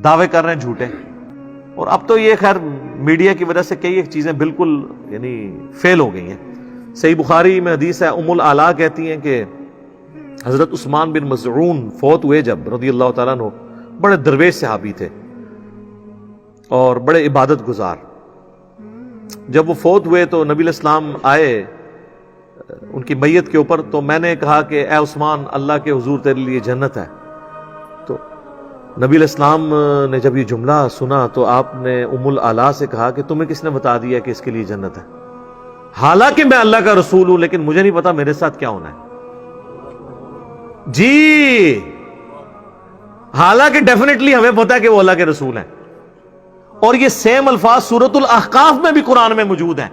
دعوے کر رہے ہیں جھوٹے. اور اب تو یہ خیر میڈیا کی وجہ سے کئی ایک چیزیں بالکل یعنی فیل ہو گئی ہیں. صحیح بخاری میں حدیث ہے، ام العلا کہتی ہیں کہ حضرت عثمان بن مظعون فوت ہوئے جب رضی اللہ تعالیٰ عنہ، بڑے درویش صحابی تھے اور بڑے عبادت گزار. جب وہ فوت ہوئے تو نبی علیہ السلام آئے ان کی میت کے اوپر، تو میں نے کہا کہ اے عثمان اللہ کے حضور تیرے لیے جنت ہے. تو نبی علیہ السلام نے جب یہ جملہ سنا تو آپ نے ام العلا سے کہا کہ تمہیں کس نے بتا دیا کہ اس کے لیے جنت ہے؟ حالانکہ میں اللہ کا رسول ہوں لیکن مجھے نہیں پتا میرے ساتھ کیا ہونا ہے. جی حالانکہ ڈیفینیٹلی ہمیں پتا ہے کہ وہ اللہ کے رسول ہیں. اور یہ سیم الفاظ سورۃ الاحقاف میں بھی قرآن میں موجود ہیں.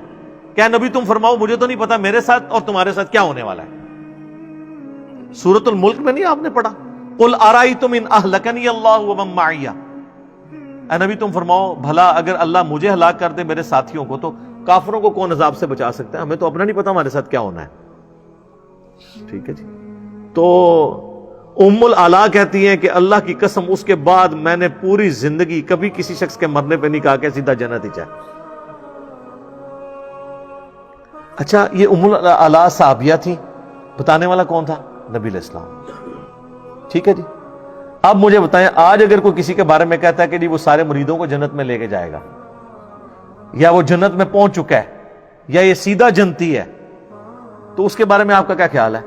کیا نبی تم فرماؤ مجھے تو نہیں پتا میرے ساتھ اور تمہارے ساتھ کیا ہونے والا ہے. سورۃ الملک میں نہیں آپ نے پڑھا قل ارائیتم ان اہلکنی اللہ ومن معی، اے نبی تم فرماؤ بھلا اگر اللہ مجھے ہلاک کر دے میرے ساتھیوں کو تو کافروں کو کون عذاب سے بچا سکتا ہے؟ ہمیں تو اپنا نہیں پتا ہمارے ساتھ کیا ہونا ہے. ٹھیک ہے جی. تو ام العلا کہتی ہیں کہ اللہ کی قسم اس کے بعد میں نے پوری زندگی کبھی کسی شخص کے مرنے پہ نہیں کہا کہ سیدھا جنت ہی چاہے. اچھا یہ ام العلا صحابیہ تھی، بتانے والا کون تھا؟ نبی علیہ السلام. ٹھیک ہے جی. اب مجھے بتائیں آج اگر کوئی کسی کے بارے میں کہتا ہے کہ جی وہ سارے مریدوں کو جنت میں لے کے جائے گا، یا وہ جنت میں پہنچ چکا ہے، یا یہ سیدھا جنتی ہے، تو اس کے بارے میں آپ کا کیا خیال ہے؟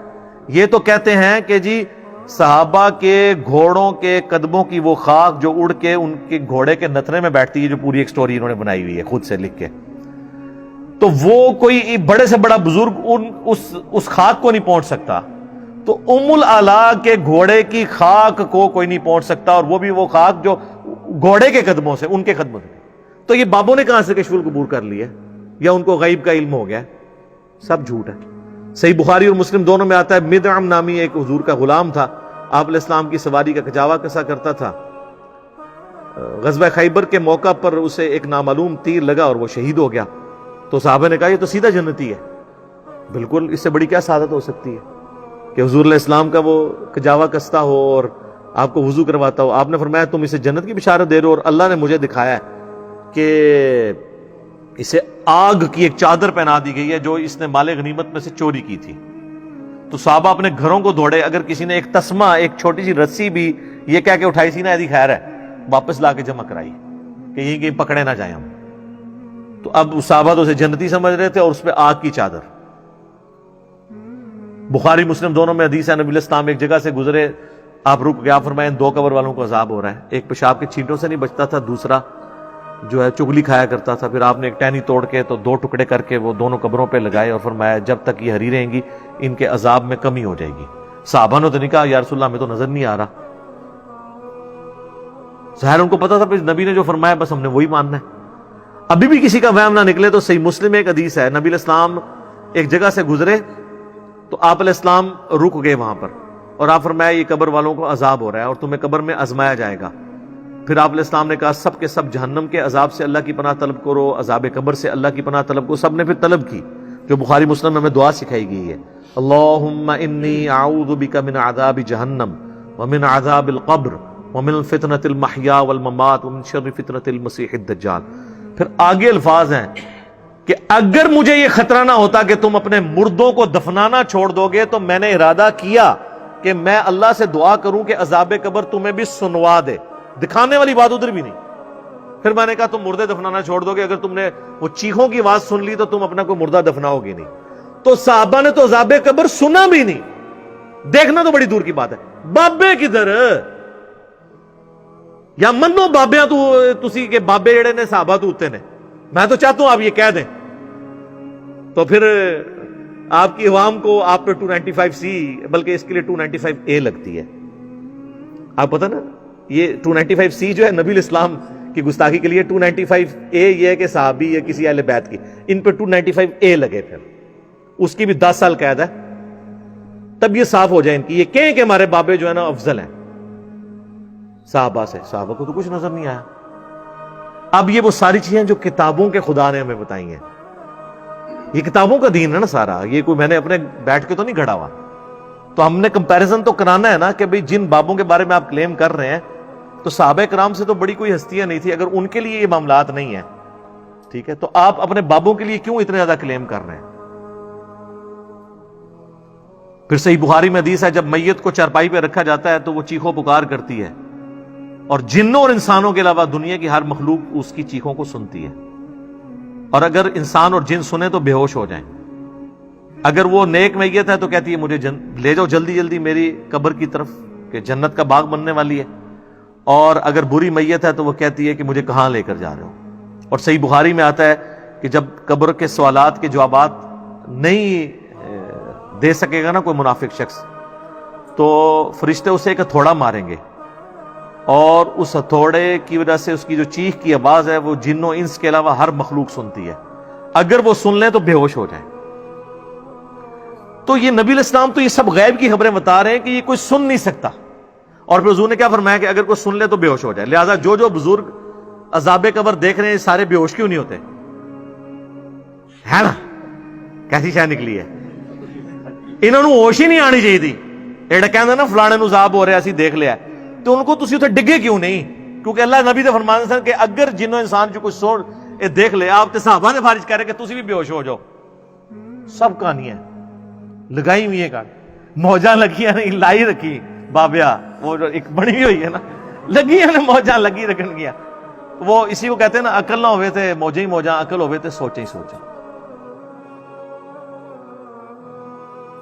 یہ تو کہتے ہیں کہ جی صحابہ کے گھوڑوں کے قدموں کی وہ خاک جو اڑ کے ان کے گھوڑے کے نتنے میں بیٹھتی ہے، جو پوری ایک سٹوری انہوں نے بنائی ہوئی ہے خود سے لکھ کے، تو وہ کوئی بڑے سے بڑا بزرگ اس خاک کو نہیں پہنچ سکتا، تو ام العلا کے گھوڑے کی خاک کو کوئی نہیں پہنچ سکتا، اور وہ بھی وہ خاک جو گھوڑے کے قدموں سے، ان کے قدموں سے. تو یہ بابوں نے کہاں سے کشف القبور کر لی ہے، یا ان کو غیب کا علم ہو گیا ہے؟ سب جھوٹ ہے. صحیح بخاری اور مسلم دونوں میں آتا ہے مدعم نامی ایک حضور کا غلام تھا، آپ علیہ السلام کی سواری کا کجاوا کسا کرتا تھا. غزوہ خیبر کے موقع پر اسے ایک نامعلوم تیر لگا اور وہ شہید ہو گیا. تو صحابہ نے کہا یہ تو سیدھا جنتی ہے. بالکل، اس سے بڑی کیا سعادت ہو سکتی ہے کہ حضور علیہ السلام کا وہ کجاوا کستا ہو اور آپ کو وضو کرواتا ہو. آپ نے فرمایا تم اسے جنت کی بشارت دے رہے ہو، اور اللہ نے مجھے دکھایا ہے کہ اسے آگ کی ایک چادر پہنا دی گئی ہے جو اس نے مال غنیمت میں سے چوری کی تھی. تو صحابہ اپنے گھروں کو دوڑے. اگر کسی نے ایک تسمہ، ایک چھوٹی سی رسی بھی یہ کہہ کے اٹھائی سی نا ایسی خیر ہے، واپس لا کے جمع کرائی کہ یہیں کہیں پکڑے نہ جائیں ہم. تو اب صحابہ تو اسے جنتی سمجھ رہے تھے اور اس پہ آگ کی چادر. بخاری مسلم دونوں میں حدیث ہے نبی علیہ السلام ایک جگہ سے گزرے، آپ رک گیا، فرمائے ان 2 قبر والوں کو عذاب ہو رہا ہے. ایک پیشاب کے چھینٹوں سے نہیں بچتا تھا، دوسرا جو ہے چگلی کھایا کرتا تھا. پھر آپ نے ایک ٹہنی توڑ کے تو 2 ٹکڑے کر کے وہ دونوں قبروں پہ لگائے اور فرمایا جب تک یہ ہری رہیں گی ان کے عذاب میں کمی ہو جائے گی. صحابہ نے تو نہیں کہا یا رسول اللہ ہمیں تو نظر نہیں آ رہا. ظاہر ان کو پتا تھا نبی نے جو فرمایا بس ہم نے وہی ماننا ہے. ابھی بھی کسی کا وہم نہ نکلے تو صحیح مسلم ایک حدیث ہے، نبی علیہ السلام ایک جگہ سے گزرے تو آپ علیہ السلام رک گئے وہاں پر، اور آپ فرمایا یہ قبر والوں کو عذاب ہو رہا ہے اور تمہیں قبر میں آزمایا جائے گا. پھر آپ علیہ السلام نے کہا سب کے سب جہنم کے عذاب سے اللہ کی پناہ طلب کرو، عذاب قبر سے اللہ کی پناہ طلب کرو. سب نے پھر طلب کی، جو بخاری مسلم میں ہمیں دعا سکھائی گئی ہے، اللہم انی اعوذ بک من عذاب جہنم ومن عذاب القبر ومن فتنة المحیا والممات ومن شر فتنة المسیح الدجال. پھر آگے الفاظ ہیں کہ اگر مجھے یہ خطرہ نہ ہوتا کہ تم اپنے مردوں کو دفنانا چھوڑ دو گے تو میں نے ارادہ کیا کہ میں اللہ سے دعا کروں کہ عذاب قبر تمہیں بھی سنوا دے. دکھانے والی بات ادھر بھی نہیں. پھر میں نے کہا تم مردے دفنانا چھوڑ دو گے، اگر تم نے وہ چیخوں کی آواز سن لی تو تم اپنا کوئی مردہ دفناؤ گے نہیں. تو صحابہ نے تو عذاب قبر سنا بھی نہیں، دیکھنا تو بڑی دور کی بات ہے. بابے کدھر یا منو بابیاں تسی کے بابے جڑے نے صحابہ تو ہوتے نے. میں تو چاہتا ہوں آپ یہ کہہ دیں تو پھر آپ کی عوام کو آپ پہ 295C بلکہ اس کے لیے 295A لگتی ہے. آپ پتہ نا یہ 295C جو ہے نبی الاسلام کی گستاخی کے لیے، 295A یہ ہے کہ صحابی یا کسی اہل بیت کی، ان پہ 295A لگے. پھر اس کی بھی 10 سال قید ہے. تب یہ صاف ہو جائے ان کی، یہ کہیں کہ ہمارے بابے جو ہے نا افضل ہیں صحابہ سے. صحابہ کو تو کچھ نظر نہیں آیا. اب یہ وہ ساری چیزیں جو کتابوں کے خدا نے ہمیں بتائی ہیں، یہ کتابوں کا دین ہے نا سارا. یہ کوئی میں نے اپنے بیٹھ کے تو نہیں گھڑا ہوا. تو ہم نے کمپیریزن تو کرانا ہے نا کہ بھئی جن بابوں کے بارے میں آپ کلیم کر رہے ہیں تو صحابہ کرام سے تو بڑی کوئی ہستیاں نہیں تھی، اگر ان کے لیے یہ معاملات نہیں ہیں، ٹھیک ہے، تو آپ اپنے بابوں کے لیے کیوں اتنے زیادہ کلیم کر رہے ہیں؟ پھر صحیح بخاری میں حدیث ہے، جب میت کو چارپائی پہ رکھا جاتا ہے تو وہ چیخو پکار کرتی ہے، اور جنوں اور انسانوں کے علاوہ دنیا کی ہر مخلوق اس کی چیخوں کو سنتی ہے، اور اگر انسان اور جن سنیں تو بے ہوش ہو جائیں۔ اگر وہ نیک میت ہے تو کہتی ہے مجھے لے جاؤ جلدی جلدی میری قبر کی طرف کہ جنت کا باغ بننے والی ہے، اور اگر بری میت ہے تو وہ کہتی ہے کہ مجھے کہاں لے کر جا رہے ہو۔ اور صحیح بخاری میں آتا ہے کہ جب قبر کے سوالات کے جوابات نہیں دے سکے گا نا کوئی منافق شخص، تو فرشتے اسے ایک ہتھوڑا ماریں گے، اور اس ہتھوڑے کی وجہ سے اس کی جو چیخ کی آواز ہے وہ جنوں انس کے علاوہ ہر مخلوق سنتی ہے، اگر وہ سن لیں تو بے ہوش ہو جائیں۔ تو یہ نبی علیہ السلام تو یہ سب غیب کی خبریں بتا رہے ہیں کہ یہ کوئی سن نہیں سکتا، اور پھر حضور نے کیا فرمایا کہ اگر کوئی سن لے تو بے ہوش ہو جائے۔ لہذا جو بزرگ عذاب قبر دیکھ رہے ہیں سارے بے ہوش کیوں نہیں ہوتے؟ ہے نا، کیسی شے نکلی ہے، انہوں نے ہوش ہی نہیں آنی چاہیے تھی۔ ایڈا کہنا نا فلانے نو عذاب ہو رہا اسی دیکھ لیا، تو ان کو تسی اتنے ڈگے کیوں نہیں؟ کیونکہ اللہ نبی نے فرمایا سن کہ اگر جنوں انسان جو کچھ سو دیکھ لے، آپ تے صحابہ نے فارج کہہ رہے کہ تسی بھی بے ہوش ہو جاؤ۔ سب کہانیاں لگائی ہوئی ہیں، موجاں لگیاں نہیں لائی رکھی بابیا، وہ جو ایک بنی ہوئی ہے نا، لگی ہیں موجاں لگی رکھن گیا، وہ اسی کو کہتے ہیں نا عقل نہ ہوئے تھے موجیں ہی موجاں، عقل ہوئے تھے سوچیں ہی سوچیں۔